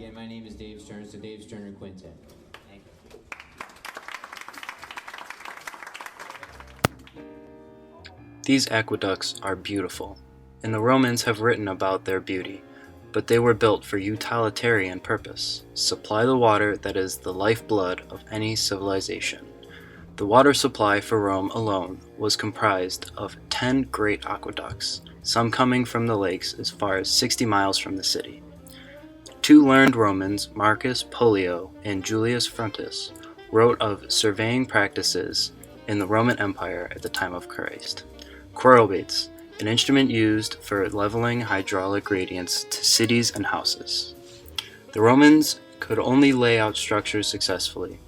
Again, my name is Dave Stern, so Dave Sterner Quintet. Thank you. These aqueducts are beautiful, and the Romans have written about their beauty, but they were built for utilitarian purpose: supply the water that is the lifeblood of any civilization. The water supply for Rome alone was comprised of 10 great aqueducts, some coming from the lakes as far as 60 miles from the city. Two learned Romans, Marcus Pollio and Julius Frontus, wrote of surveying practices in the Roman Empire at the time of Christ. Chorobates, an instrument used for leveling hydraulic gradients to cities and houses. The Romans could only lay out structures successfully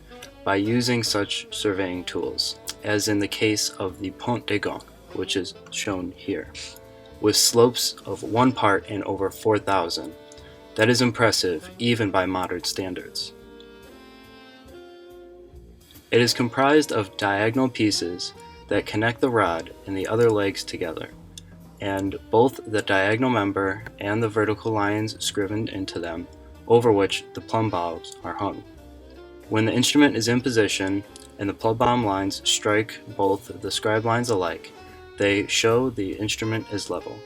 by using such surveying tools, as in the case of the Pont de Gaunt, which is shown here, with slopes of 1 part in over 4,000. That is impressive even by modern standards. It is comprised of diagonal pieces that connect the rod and the other legs together, and both the diagonal member and the vertical lines scrivened into them, over which the plumb bobs are hung. When the instrument is in position and the plumb bob lines strike both the scribe lines alike, they show the instrument is level.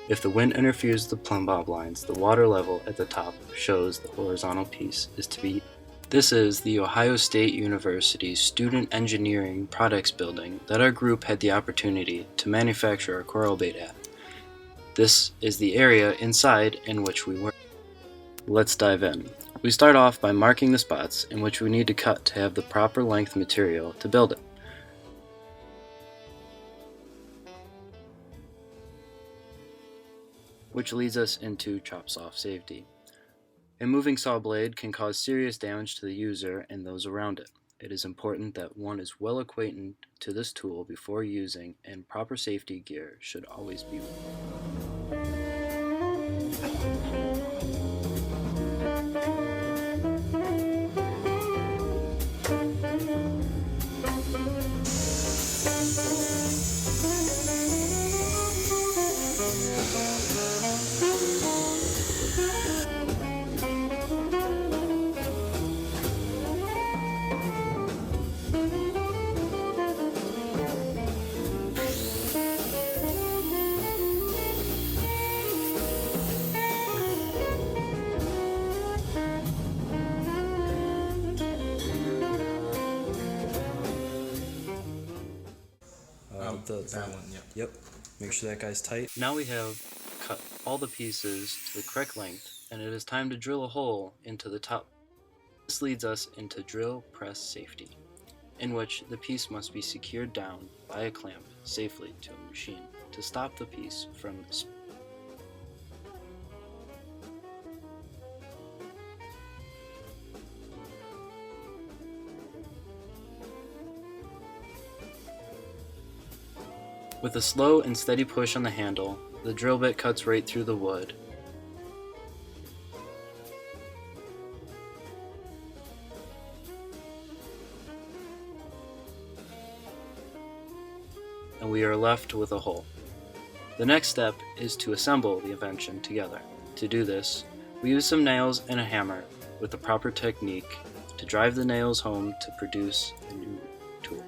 If the wind interferes with the plumb bob lines, the water level at the top shows the horizontal piece is to be. This is the Ohio State University Student Engineering Products Building that our group had the opportunity to manufacture a chorobate at. This is the area inside in which we work. Let's dive in. We start off by marking the spots in which we need to cut to have the proper length material to build it. Which leads us into chop-saw safety. A moving saw blade can cause serious damage to the user and those around it. It is important that one is well acquainted to this tool before using, and proper safety gear should always be worn. That one, yep. Make sure that guy's tight. Now we have cut all the pieces to the correct length, and it is time to drill a hole into the top. This leads us into drill press safety, in which the piece must be secured down by a clamp safely to a machine to stop the piece from spinning. With a slow and steady push on the handle, the drill bit cuts right through the wood. And we are left with a hole. The next step is to assemble the invention together. To do this, we use some nails and a hammer with the proper technique to drive the nails home to produce a new tool.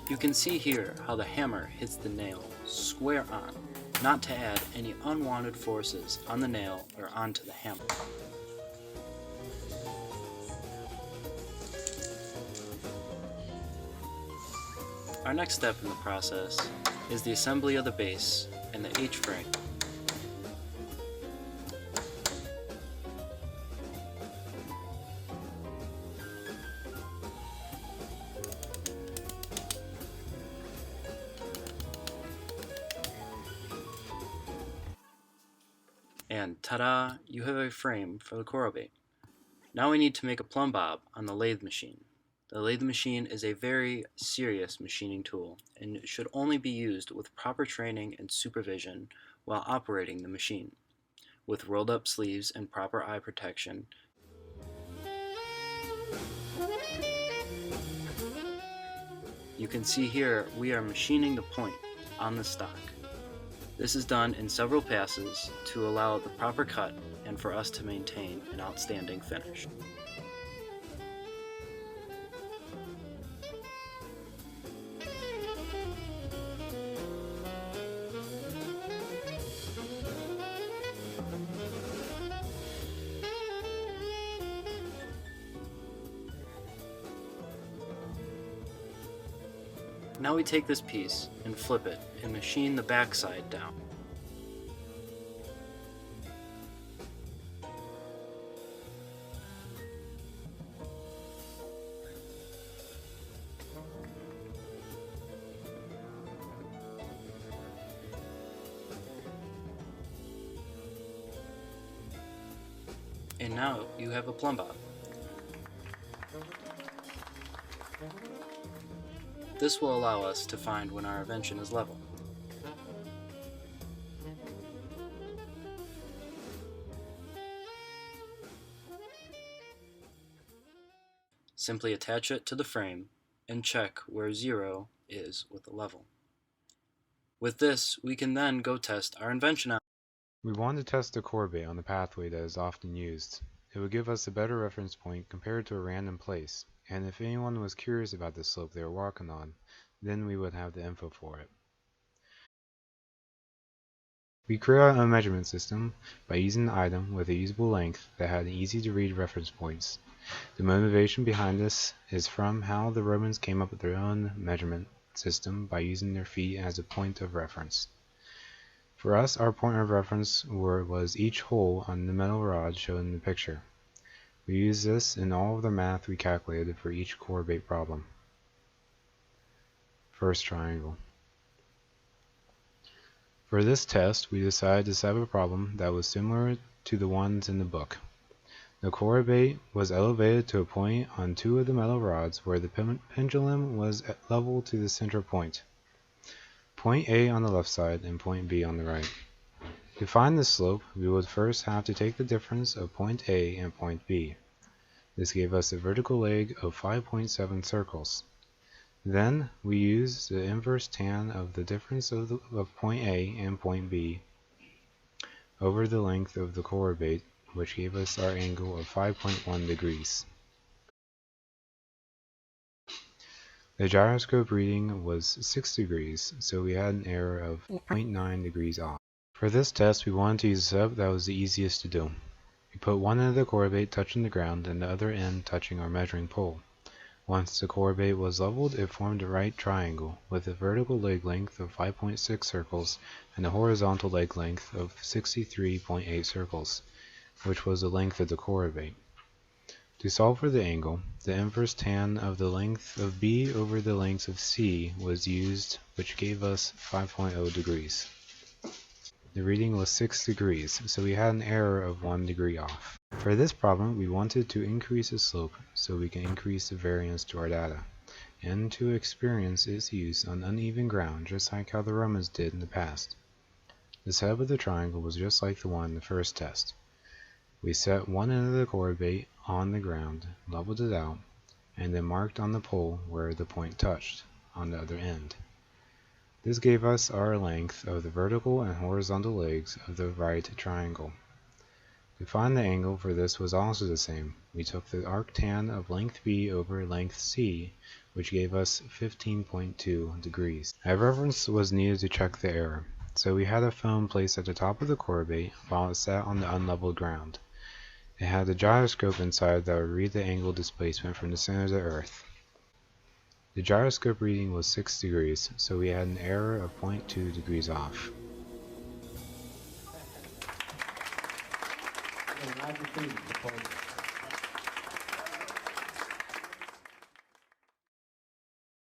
You can see here how the hammer hits the nail square on, not to add any unwanted forces on the nail or onto the hammer. Our next step in the process is the assembly of the base and the H-frame. And ta-da! You have a frame for the Chorobate. Now we need to make a plumb bob on the lathe machine. The lathe machine is a very serious machining tool and should only be used with proper training and supervision while operating the machine. With rolled up sleeves and proper eye protection, you can see here we are machining the point on the stock. This is done in several passes to allow the proper cut and for us to maintain an outstanding finish. Now we take this piece and flip it and machine the back side down. And now you have a plumb bob. This will allow us to find when our invention is level. Simply attach it to the frame and check where 0 is with the level. With this, we can then go test our invention out. We want to test the Chorobate on the pathway that is often used. It would give us a better reference point compared to a random place, and if anyone was curious about the slope they were walking on, then we would have the info for it. We created a measurement system by using an item with a usable length that had easy to read reference points. The motivation behind this is from how the Romans came up with their own measurement system by using their feet as a point of reference. For us, our point of reference was each hole on the metal rod shown in the picture. We used this in all of the math we calculated for each Chorobate problem. First triangle. For this test, we decided to set up a problem that was similar to the ones in the book. The Chorobate was elevated to a point on two of the metal rods where the pendulum was level to the center point. Point A on the left side and point B on the right. To find the slope, we would first have to take the difference of point A and point B. This gave us a vertical leg of 5.7 circles. Then we used the inverse tan of the difference of point A and point B over the length of the Chorobate, which gave us our angle of 5.1 degrees. The gyroscope reading was 6 degrees, so we had an error of 0.9 degrees off. For this test, we wanted to use a setup that was the easiest to do. We put one end of the Chorobate touching the ground and the other end touching our measuring pole. Once the Chorobate was leveled, it formed a right triangle with a vertical leg length of 5.6 circles and a horizontal leg length of 63.8 circles, which was the length of the Chorobate. To solve for the angle, the inverse tan of the length of B over the length of C was used, which gave us 5.0 degrees. The reading was 6 degrees, so we had an error of 1 degree off. For this problem, we wanted to increase the slope so we can increase the variance to our data, and to experience its use on uneven ground just like how the Romans did in the past. The setup of the triangle was just like the one in the first test. We set one end of the Chorobate on the ground, leveled it out, and then marked on the pole where the point touched on the other end. This gave us our length of the vertical and horizontal legs of the right triangle. To find the angle for this was also the same. We took the arctan of length B over length C, which gave us 15.2 degrees. A reference was needed to check the error, so we had a phone placed at the top of the Chorobate while it sat on the unleveled ground. It had a gyroscope inside that would read the angle displacement from the center of the Earth. The gyroscope reading was 6 degrees, so we had an error of 0.2 degrees off. Roger Cruise's proposal.